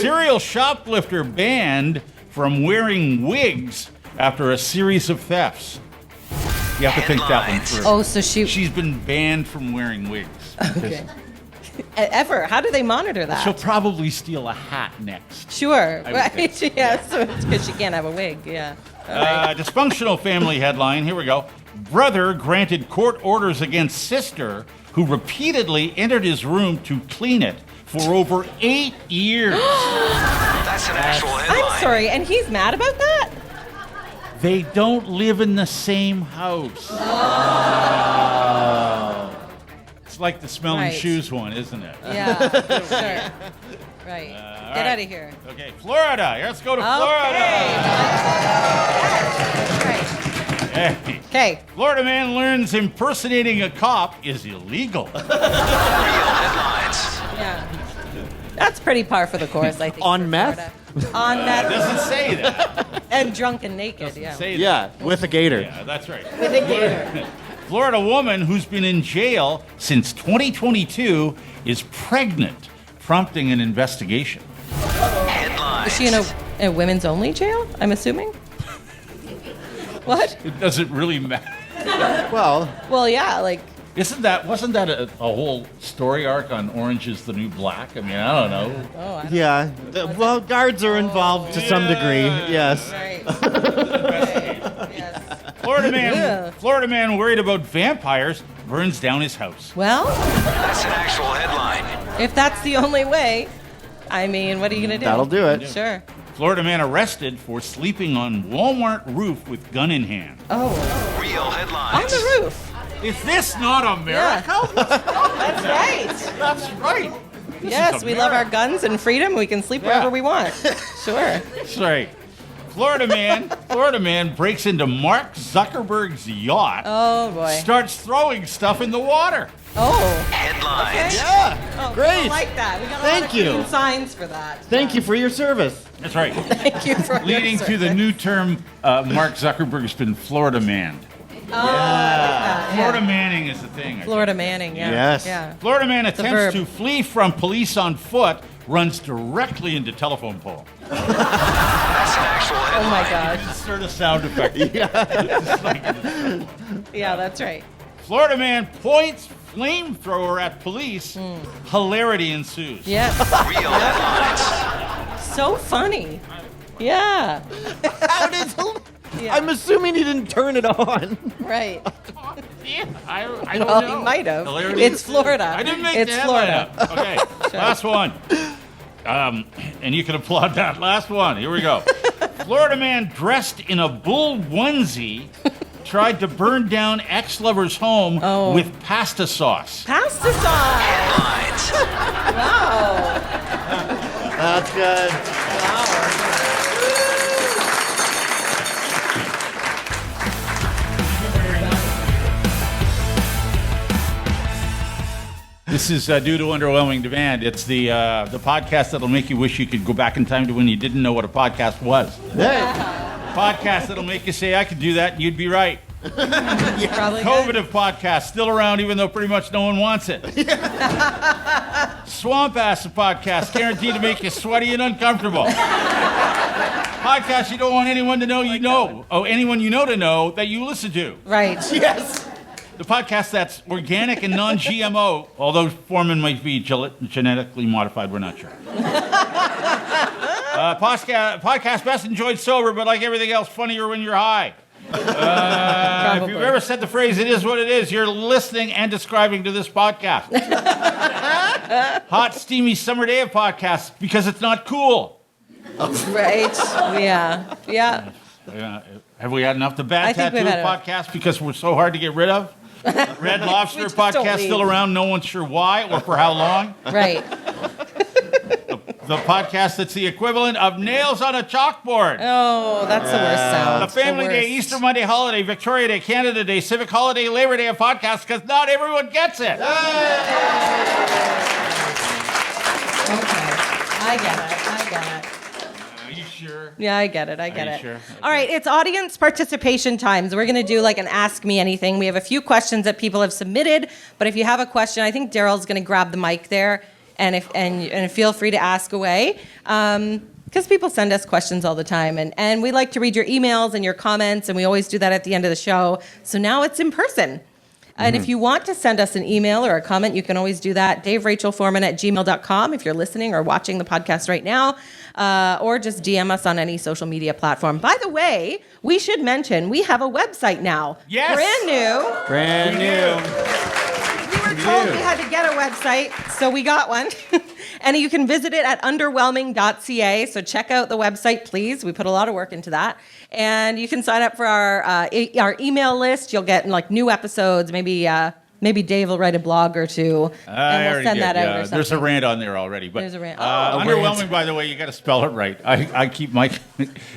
Serial shoplifter banned from wearing wigs after a series of thefts. You have to think that one through. Oh, so She's been banned from wearing wigs. Okay. Ever? How do they monitor that? She'll probably steal a hat next. Sure. I would think Right. Yeah. So it's because she can't have a wig. Yeah. All right. Dysfunctional family headline. Here we go. Brother granted court orders against sister who repeatedly entered his room to clean it for over 8 years. That's an actual headline. I'm sorry, and he's mad about that? They don't live in the same house. It's like the smelling Right. shoes one, isn't it? Yeah. Sure. Right. All Get right. out of here. Okay, Florida. Let's go to Okay. Florida. Right. Hey. Okay. Florida man learns impersonating a cop is illegal. Real headlines. Yeah. That's pretty par for the course, I think. On for meth? Florida. On It meth doesn't say that. and drunk and naked. Yeah. Say that. Yeah, with a gator. Yeah, that's right. With a gator. Florida woman who's been in jail since 2022 is pregnant, prompting an investigation. Headlines. Is she in a women's only jail? I'm assuming. What? It doesn't really matter. Well, Well, yeah. Like. Wasn't that a whole story arc on Orange is the New Black? I mean, I don't know. Oh. I don't yeah. Well, guards are involved to some degree. Yes. Right. Yes. Florida Yeah. man worried about vampires burns down his house. Well, That's an actual headline. if that's the only way, I mean, what are you going to do? That'll do it. Sure. Florida man arrested for sleeping on Walmart roof with gun in hand. Oh, Real on headlines. the roof. Is this not America? That's right. That's right. This Yes, is we love our America. guns and freedom. We can sleep wherever we want. Sure. That's right. Florida man breaks into Mark Zuckerberg's yacht. Oh, boy. Starts throwing stuff in the water. Oh. Headlines. Yeah. Oh, Great. I like that. We got a Thank lot of you. clean signs for that. Thank you for your service. That's right. Thank you for Leading your to the service. new term, Mark Zuckerberg's been Florida man. Oh, I like that. Florida Yeah. Manning is the thing. I think. Florida Manning, yeah. Yes. Yeah. Florida man a attempts verb. to flee from police on foot, runs directly into telephone pole. That's an actual Oh, headline. my gosh. Insert a sound effect. Yeah, that's right. Florida man points flamethrower at police. Hilarity ensues. Yeah. Real headlines. So funny. Yeah. How did Yeah. I'm assuming he didn't turn it on. Right. Yeah, I don't Well, know. he might have. Hilarity It's ensues. Florida. I didn't make It's the headline Florida. up. Okay, last one. And you can applaud that. Last one. Here we go. Florida man dressed in a bull onesie tried to burn down ex-lover's home Oh. with pasta sauce. Pasta sauce. Headlines. Wow. That's good. This is due to underwhelming demand. It's the podcast that'll make you wish you could go back in time to when you didn't know what a podcast was. Hey. Podcast that'll make you say, I could do that, and you'd be right. Probably good. COVID podcast, still around even though pretty much no one wants it. Swamp Acid podcast, guaranteed to make you sweaty and uncomfortable. Podcast you don't want anyone to know you know. Oh, anyone you know to know that you listen to. Right. Yes. The podcast that's organic and non-GMO, although Foreman might be genetically modified, we're not sure. Podcast best enjoyed sober, but like everything else, funnier when you're high. If you've ever said the phrase, it is what it is, you're listening and describing to this podcast. Hot, steamy summer day of podcasts because it's not cool. Right. Yeah. Yeah. Have we had enough? The Bad I think Tattoo we've had enough. podcast because we're so hard to get rid of? Red Lobster We just don't podcast leave. still around, no one's sure why or for how long. Right. The podcast that's the equivalent of nails on a chalkboard. Oh, that's the worst sound. The Family The Day, worst. Easter Monday holiday, Victoria Day, Canada Day, Civic Holiday, Labor Day of podcasts because not everyone gets it. Okay. I get it. Are you sure? Yeah, I get it. I get you it. sure? All right, it's audience participation time. So we're going to do like an Ask Me Anything. We have a few questions that people have submitted, but if you have a question, I think Daryl's going to grab the mic there, and feel free to ask away. Because people send us questions all the time, and we like to read your emails and your comments, and we always do that at the end of the show. So now it's in person. And if you want to send us an email or a comment, you can always do that. DaveRachelForeman@gmail.com if you're listening or watching the podcast right now, or just DM us on any social media platform. By the way, we should mention we have a website now. Yes. Brand new. Brand new. We were told we had to get a website, so we got one. And you can visit it at underwhelming.ca. So check out the website, please. We put a lot of work into that. And you can sign up for our email list. You'll get like new episodes. Maybe Dave will write a blog or two, and we'll send that out or something. There's a rant on there already. But There's a rant. underwhelming, by the way, you got to spell it right. I keep my.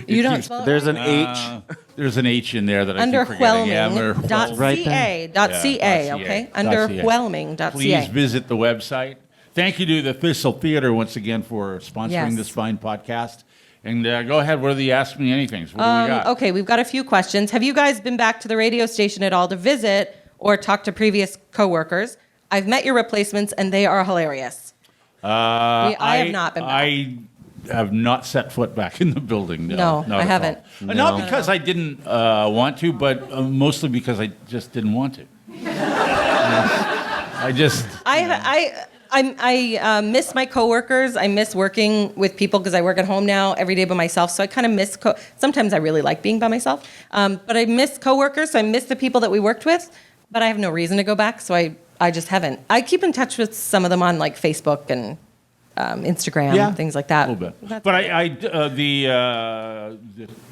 You don't spell it There's right? an H. There's an H in there that I keep forgetting. Yeah, Underwhelming.ca, okay? Underwhelming.ca. Please visit the website. Thank you to the Thistle Theatre once again for sponsoring Yes. this fine podcast. And go ahead. What are the Ask Me Anythings? What do we got? Okay, we've got a few questions. Have you guys been back to the radio station at all to visit or talk to previous coworkers? I've met your replacements, and they are hilarious. I have not been back. I have not set foot back in the building. No, not I at haven't. all. Not because I didn't want to, but mostly because I just didn't want to. I miss my coworkers. I miss working with people because I work at home now every day by myself. So I kind of miss. Sometimes I really like being by myself, but I miss coworkers. So I miss the people that we worked with. But I have no reason to go back, so I just haven't. I keep in touch with some of them on like Facebook and Instagram, things like that. A little bit. That's But it.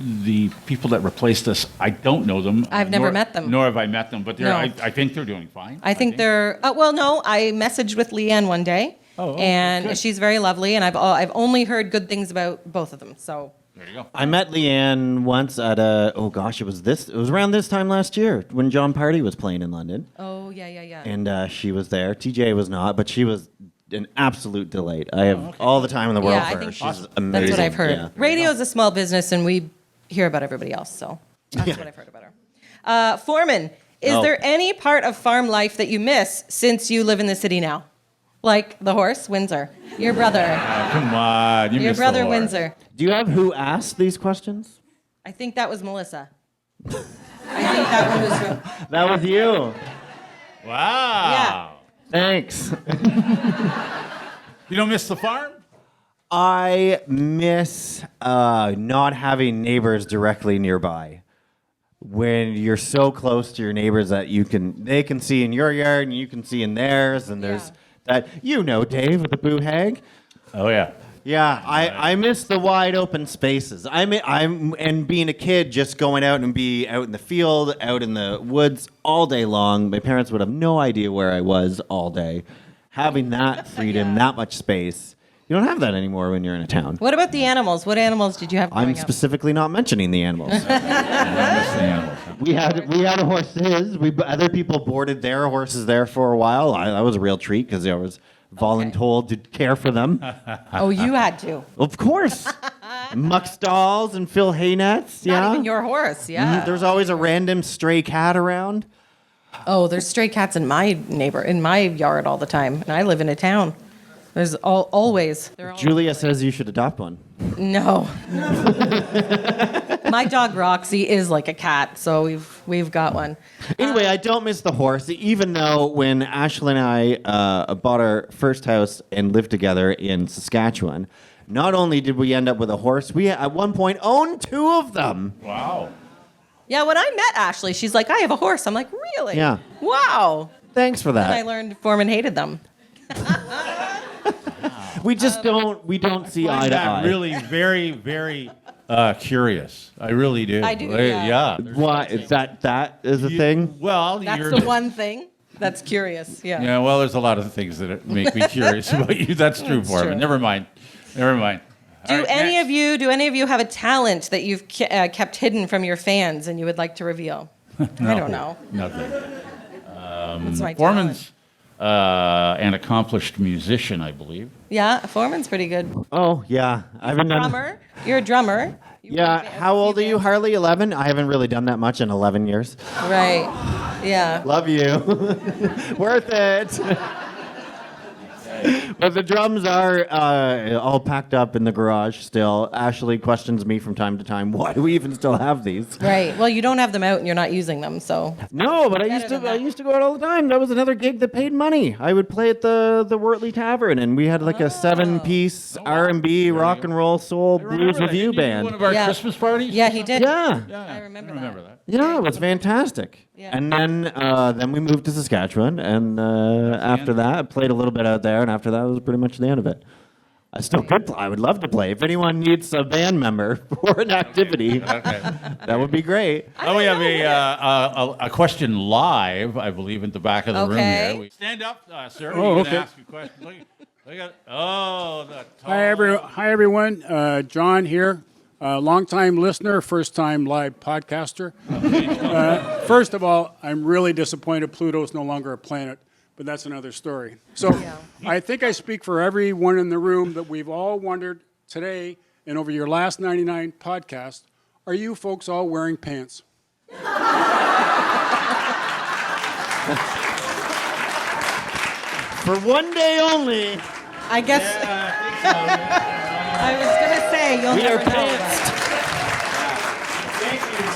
the people that replaced us, I don't know them. I've never met them. Nor have I met them. But No. I think they're doing fine. I think they're well. No, I messaged with Leanne one day, and good. she's very lovely, and I've only heard good things about both of them. So There you go. I met Leanne once at it was around this time last year when John Party was playing in London. oh yeah. And she was there. TJ was not, but she was an absolute delight. I have all the time in the world Yeah, I for her. think She's that's amazing. what I've heard. Yeah. Radio is a small business, and we hear about everybody else. So that's what I've heard about her. Foreman, is Oh. there any part of farm life that you miss since you live in the city now? Like the horse, Windsor. Your brother. Come on. You Your missed the brother, horse. Windsor. Do you have who asked these questions? I think that was Melissa. I think that one was from. That was you. Wow. Thanks. You don't miss the farm? I miss not having neighbors directly nearby. When you're so close to your neighbors that they can see in your yard and you can see in theirs, and there's that Dave with the boo hag. Oh, yeah. Yeah, I miss the wide open spaces. And being a kid, just going out and be out in the field, out in the woods all day long. My parents would have no idea where I was all day. Having that freedom, that much space, you don't have that anymore when you're in a town. What about the animals? What animals did you have growing I'm up? specifically not mentioning the animals. I miss the animals. We had horses. Other people boarded their horses there for a while. That was a real treat because I was voluntold to care for them. Oh, you had to. Of course. Muck stalls and fill hay nets. Yeah. Not even your horse, yeah. There's always a random stray cat around. Oh, there's stray cats in my yard all the time, and I live in a town. There's always. They're all Julia says you should adopt one. No. My dog Roxy is like a cat, so we've got one. Anyway, I don't miss the horse, even though when Ashley and I bought our first house and lived together in Saskatchewan, not only did we end up with a horse, we at one point owned 2 of them. Wow. Yeah, when I met Ashley, she's like, I have a horse. I'm like, really? Yeah. Wow. Thanks for And I that. learned Foreman hated them. We just don't see eye to eye. Really very, very curious. I really do. I do, yeah. Why is that is a thing? Well, That's you're the one thing that's curious. Yeah. Yeah, well, there's a lot of things that make me curious about you. That's true, Foreman. true. Never mind. Do any of you have a talent that you've kept hidden from your fans and you would like to reveal? I don't know. Nothing. That's my Foreman's an accomplished musician, I believe. Yeah, Foreman's pretty good. Oh yeah, I haven't done. Drummer. You're a drummer. Yeah, how old are you, Harley? 11? I haven't really done that much in 11 years. Right. Yeah. Love you. Worth it. But the drums are all packed up in the garage still. Ashley questions me from time to time, why do we even still have these? Right. Well, you don't have them out and you're not using them, so. No, but I Better used to go out all the time. That was another gig that paid money. I would play at the Wortley Tavern, and we had like a 7-piece R&B, rock and roll, soul, blues review band. One of our Yeah. Christmas parties? Yeah, he did. Yeah. I remember that. Yeah, it was fantastic. Yeah. And then we moved to Saskatchewan, and after that, I played a little bit out there, and after that was pretty much the end of it. I still could play. I would love to play. If anyone needs a band member for an activity, that would be great. Oh, we have a question live, I believe, at the back of the room here. Stand up, sir. Oh, You okay. can ask a question. Look at, the tall... Hi, everyone. John here. Long-time listener, first-time live podcaster. First of all, I'm really disappointed Pluto's no longer a planet, but that's another story. So I think I speak for everyone in the room that we've all wondered today and over your last 99 podcasts, are you folks all wearing pants? For one day only. I guess. I was going to say, you'll We are never know. but-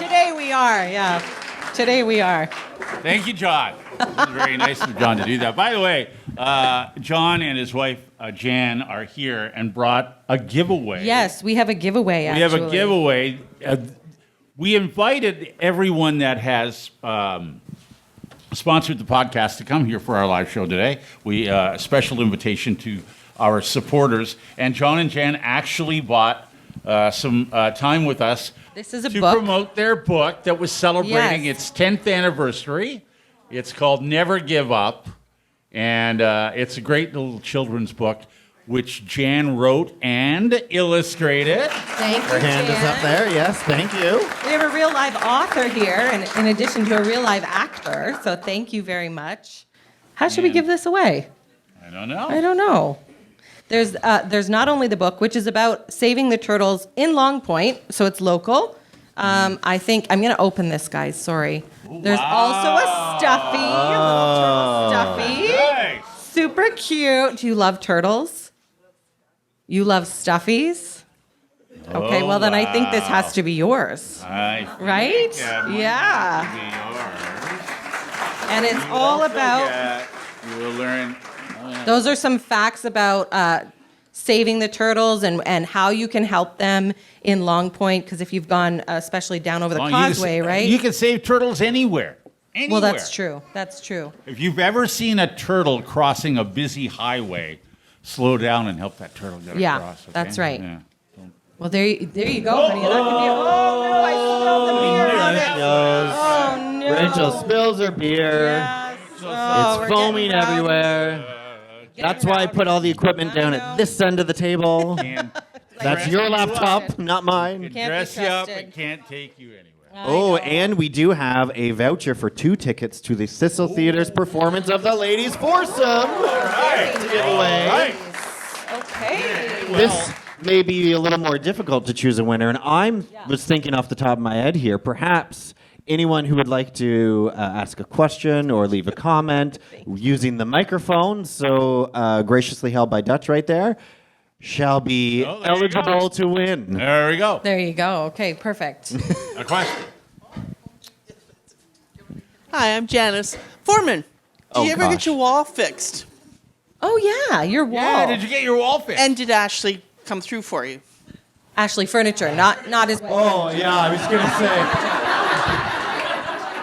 Today we are, yeah. Today we are. Thank you, John. It was very nice of John to do that. By the way, John and his wife, Jan, are here and brought a giveaway. Yes, we have a giveaway, actually. We have a giveaway. We invited everyone that has sponsored the podcast to come here for our live show today. We a special invitation to our supporters, and John and Jan actually bought some time with us This is a to book. promote their book that was celebrating Yes. its 10th anniversary. It's called Never Give Up, and it's a great little children's book, which Jan wrote and illustrated. Thank you, Her hand is up there. Yes, thank you. We have a real live author here, and in addition to a real live actor. So thank you very much. How should we give this away? I don't know. I don't know. There's not only the book, which is about saving the turtles in Long Point, so it's local. I think I'm going to open this, guys. Sorry. There's also a stuffy, a little turtle stuffy. Nice. Super cute. Do you love turtles? You love stuffies? Okay, well then I think this has to be yours. I think Right? that might Yeah. be yours. And it's You all also about. you will learn. Those are some facts about saving the turtles and how you can help them in Long Point. Because if you've gone, especially down over the causeway, right? You can save turtles anywhere. Anywhere. Well, that's true. That's true. If you've ever seen a turtle crossing a busy highway, slow down and help that turtle get Yeah, across. Okay? that's right. Yeah. Well, there you go, honey. That could be. Oh no! I spilled the beer on it. Oh no! Rachel spills her beer. Yes. Oh, we're It's foaming getting rowdy. everywhere. That's why I put all the equipment down at this end of the table. That's your laptop, not mine. It Can't be dress you up. trusted. It can't take you anywhere. Oh, and we do have a voucher for 2 tickets to the Thistle Theatre's performance of the Ladies Foursome. To give away. Okay. This may be a little more difficult to choose a winner, and I was thinking off the top of my head here, perhaps anyone who would like to ask a question or leave a comment using the microphone, so graciously held by Dutch right there, shall be Oh, there you eligible go. to win. There we go. There you go. Okay, perfect. A question. Hi, I'm Janice. Foreman, did Oh, you ever gosh. get your wall fixed? Oh yeah, your wall. Yeah, did you get your wall fixed? And did Ashley come through for you? Ashley Furniture, not his. Oh, yeah, I was going to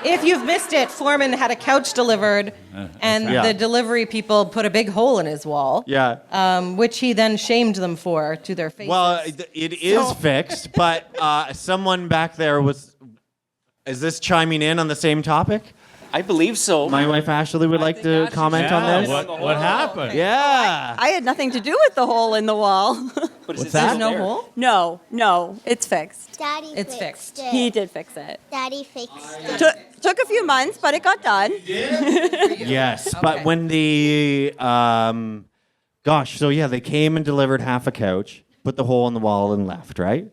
say. If you've missed it, Foreman had a couch delivered, and Yeah. the delivery people put a big hole in his wall. Yeah. Which he then shamed them for to their faces. Well, it is fixed, but someone back there was. Is this chiming in on the same topic? I believe so. My wife Ashley would like to comment on Yeah, this. what happened? Yeah. I had nothing to do with the hole in the wall. What's There's that? no hole. No, it's fixed. Daddy It's fixed. it. He did fix it. Daddy fixed it. Took a few months, but it got done. Yes, but Okay. when the they came and delivered half a couch, put the hole in the wall and left, right?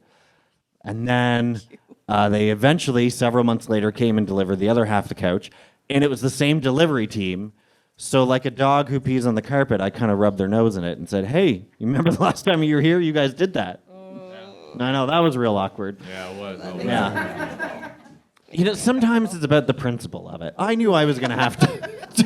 And then they eventually, several months later, came and delivered the other half the couch, and it was the same delivery team. So like a dog who pees on the carpet, I kind of rubbed their nose in it and said, "Hey, you remember the last time you were here? You guys did that." I know, that was real awkward. Yeah, it was. Yeah. You know, sometimes it's about the principle of it. I knew I was going to have to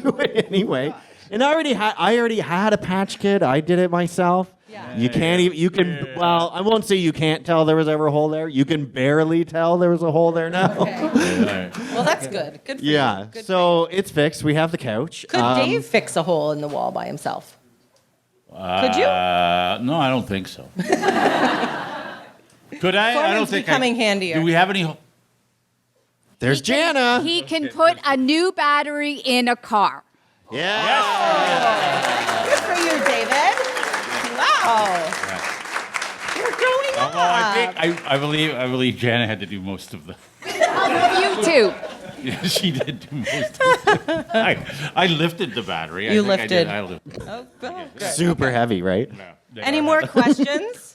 do it anyway. And I already had a patch kit. I did it myself. Yeah. You can't even, you can, well, I won't say you can't tell there was ever a hole there. You can barely tell there was a hole there now. Okay. Well, that's good. Good for Yeah. you. Good So it's fixed. We have the couch. Could Dave fix a hole in the wall by himself? Could you? No, I don't think so. Could I? I don't Foreman's think becoming handier. Do we have any? There's Jana. He can put a new battery in a car. Yeah. Good for you, David. Wow. You're growing up. I believe Jana had to do most of the. You too. Yeah, she did do most of it. I lifted the battery. You I think lifted. I lifted. Oh, good. Super heavy, right? No. Any more questions?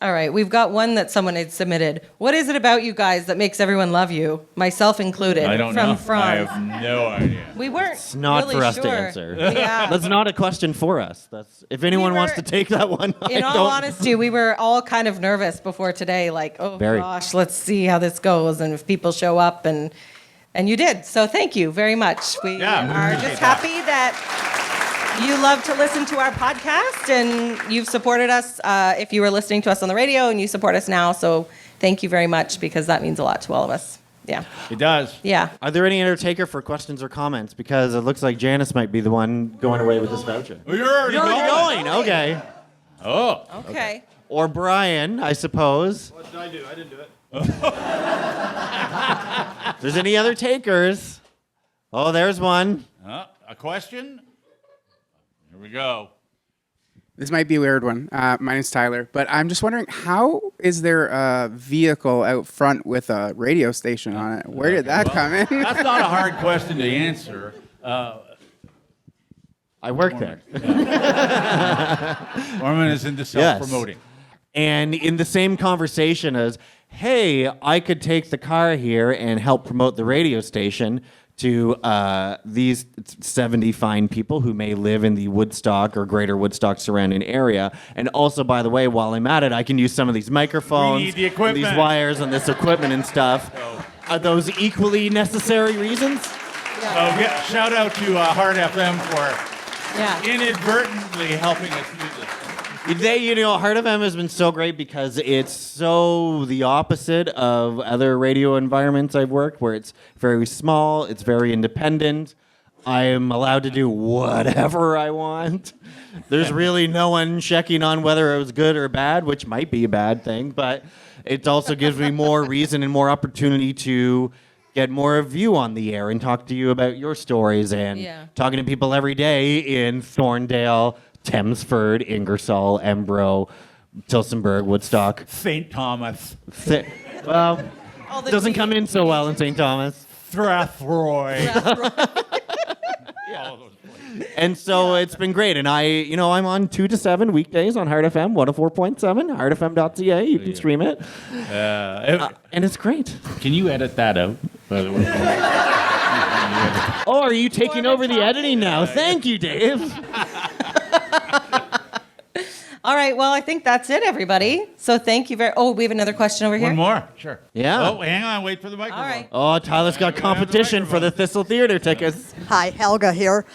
All right, we've got one that someone had submitted. What is it about you guys that makes everyone love you, myself included? I don't from know. Franz. I have no idea. We weren't. It's not really for us sure. to answer. Yeah. That's not a question for us. That's if anyone wants to take that one. In all honesty, we were all kind of nervous before today. Like, oh Very. gosh, let's see how this goes, and if people show up, and you did. So thank you very much. We are just happy that you love to listen to our podcast, and you've supported us. If you were listening to us on the radio, and you support us now, so thank you very much because that means a lot to all of us. Yeah. It does. Yeah. Are there any other taker for questions or comments? Because it looks like Janice might be the one going away with this voucher. Oh, you're already going. Okay. Oh. Okay. Or Brian, I suppose. What did I do? I didn't do it. If there's any other takers. Oh, there's one. A question? Here we go. This might be a weird one. My name's Tyler, but I'm just wondering, how is there a vehicle out front with a radio station on it? Where did that come in? That's not a hard question to answer. I work there. Orman is into self-promoting. Yes. And in the same conversation as, hey, I could take the car here and help promote the radio station to these 70 fine people who may live in the Woodstock or greater Woodstock surrounding area. And also, by the way, while I'm at it, I can use some of these microphones, We need the equipment. these wires, and this equipment and stuff. Are those equally necessary reasons? Yeah. Shout out to Hard FM for Yeah. inadvertently helping us do this. Heart of M has been so great because it's so the opposite of other radio environments I've worked, where it's very small, it's very independent. I am allowed to do whatever I want. There's really no one checking on whether it was good or bad, which might be a bad thing, but it also gives me more reason and more opportunity to get more view on the air and talk to you about your stories and talking to people every day in Thorndale, Thamesford, Ingersoll, Embro, Tilsonburg, Woodstock. St. Thomas. Well, doesn't come in so well in St. Thomas. Strathroy. And so it's been great. And I'm on 2 to 7 weekdays on Hard FM, 104.7, hardfm.ca. You can stream it. And it's great. Can you edit that out, by the way? Oh, are you taking over the editing now? Thank you, Dave. All right. Well, I think that's it, everybody. So thank you very. Oh, we have another question over here. One more. Sure. Yeah. Oh, hang on. Wait for the microphone. All right. Oh, Tyler's got competition for the Thistle Theatre tickets. Hi, Helga here.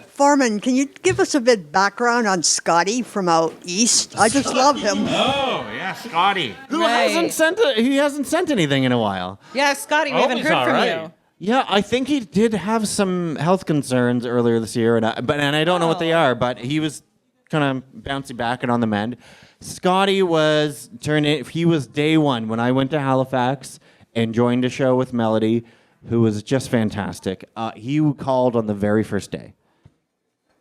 Foreman, can you give us a bit background on Scotty from out east? I just love him. Oh, yeah, Scotty. Who hasn't sent anything in a while. Yeah, Scotty, we haven't heard from you. Yeah, I think he did have some health concerns earlier this year, and I don't know what they are, but he was kind of bouncing back and on the mend. Scotty was he was day one when I went to Halifax and joined a show with Melody, who was just fantastic. He called on the very first day,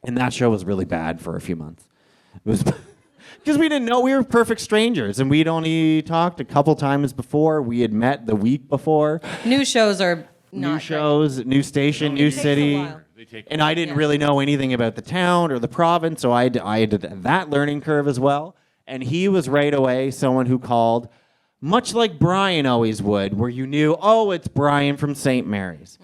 and that show was really bad for a few months. It was because we didn't know, we were perfect strangers, and we'd only talked a couple times before. We had met the week before. New shows are not new shows, new station, new city. And I didn't really know anything about the town or the province, so I had that learning curve as well. And he was right away someone who called, much like Brian always would, where you knew, oh, it's Brian from St. Mary's.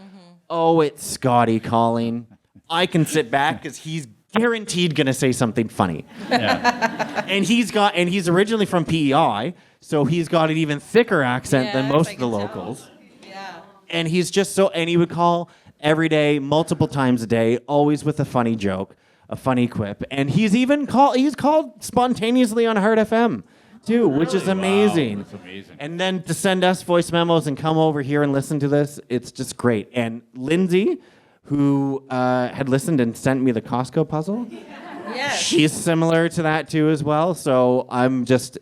Oh, it's Scotty calling. I can sit back because he's guaranteed going to say something funny. Yeah. and he's originally from PEI, so he's got an even thicker accent than most of the locals. Yeah. And he's just and he would call every day, multiple times a day, always with a funny joke, a funny quip. And he's called spontaneously on Hard FM too, which is amazing. Wow, that's amazing. And then to send us voice memos and come over here and listen to this, it's just great. And Lindsay, who had listened and sent me the Costco puzzle, she's similar to that too as well. So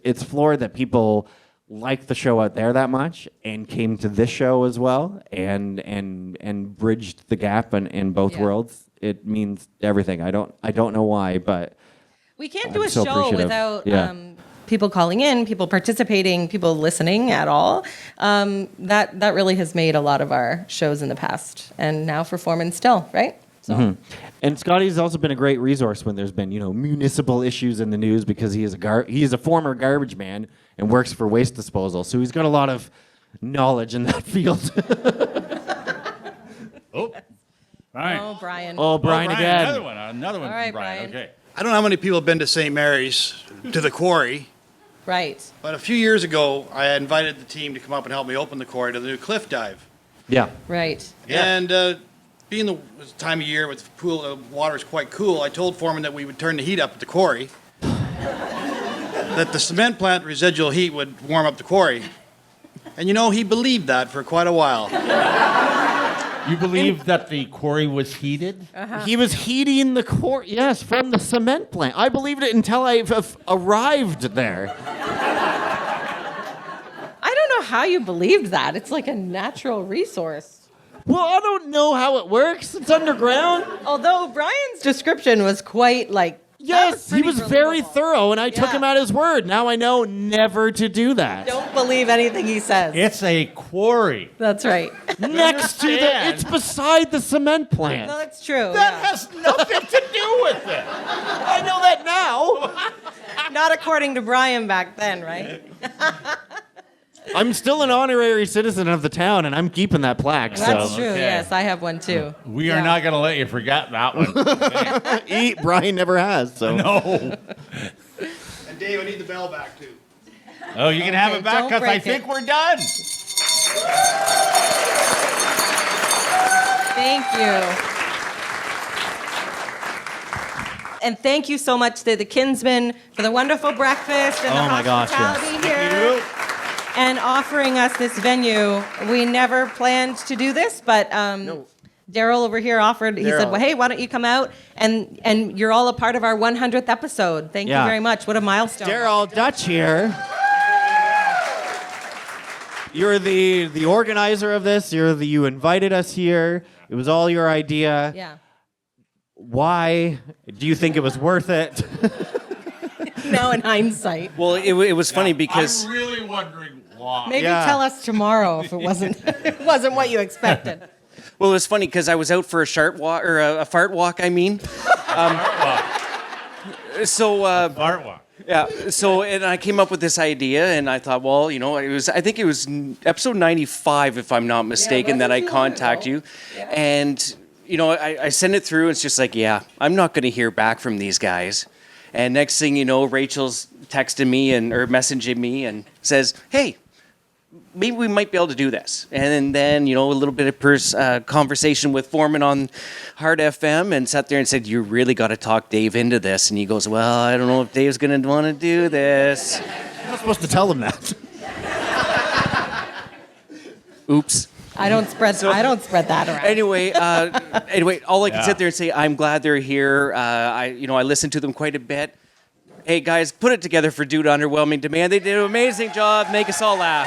it's floored that people liked the show out there that much and came to this show as well and bridged the gap in both worlds. It means everything. I don't know why, but we can't do a so show without people calling in, people participating, people listening at all. That really has made a lot of our shows in the past, and now for Foreman still, right? So. Mm-hmm. And Scotty's also been a great resource when there's been, municipal issues in the news, because he is a former garbage man and works for waste disposal. So he's got a lot of knowledge in that field. Brian. Oh, Brian. Oh, Brian again. Another one All right, from Brian. Brian. Okay. I don't know how many people have been to St. Mary's, to the quarry. Right. But a few years ago, I had invited the team to come up and help me open the quarry to the new cliff dive. Yeah. Right. And being the time of year with pool water is quite cool, I told Foreman that we would turn the heat up at the quarry. That the cement plant residual heat would warm up the quarry. And you know, he believed that for quite a while. You believe that the quarry was heated? He was heating the core, yes, from the cement plant. I believed it until I arrived there. I don't know how you believed that. It's like a natural resource. Well, I don't know how it works. It's underground. Although Brian's description was quite like... Yes, he was very thorough, and I took him at his word. Now I know never to do that. Don't believe anything he says. It's a quarry. That's right. Next to it's beside the cement plant. No, that's true. That has nothing to do with it. I know that now. Not according to Brian back then, right? I'm still an honorary citizen of the town, and I'm keeping that plaque. That's true, yes. I have one, too. We are not going to let you forget that one. Brian never has, so. No. And Dave, I need the bell back, too. Oh, you can have it back because I think we're done. Thank you. And thank you so much to the Kinsmen for the wonderful breakfast and the hospitality here. And offering us this venue. We never planned to do this, but Daryl over here offered. He said, "Well, hey, why don't you come out and you're all a part of our 100th episode." Thank you very much. What a milestone. Daryl Dutch here. You're the organizer of this. You invited us here. It was all your idea. Yeah. Why do you think it was worth it? Now in hindsight. Well, it was funny because I'm really wondering why. Maybe tell us tomorrow if it wasn't what you expected. Well, it was funny because I was out for a fart walk. I mean, Fart walk. Yeah. So, and I came up with this idea, and I thought, well, you know, I think it was episode 95, if I'm not mistaken, that I contact you, and you know, I send it through. And it's just like, yeah, I'm not going to hear back from these guys. And next thing you know, Rachel's texting me or messaging me and says, hey, maybe we might be able to do this. And then, you know, a little bit of conversation with Foreman on Hard FM and sat there and said, you really got to talk Dave into this. And he goes, well, I don't know if Dave's going to want to do this. I'm not supposed to tell him that. Oops. I don't spread that around. Anyway, all I can sit there and say, I'm glad they're here. I listened to them quite a bit. Hey guys, put it together for Dude Underwhelming Demand. They did an amazing job. Make us all laugh.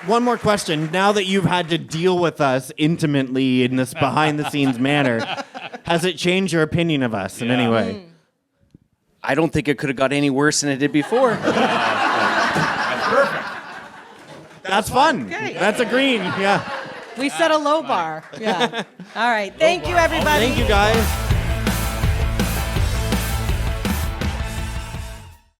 One more question. Now that you've had to deal with us intimately in this behind the scenes manner, has it changed your opinion of us in any way? I don't think it could have got any worse than it did before. That's perfect. That's fun. Okay. That's a green. Yeah. We set a low bar. Yeah. All right. Thank you, everybody. Thank you, guys.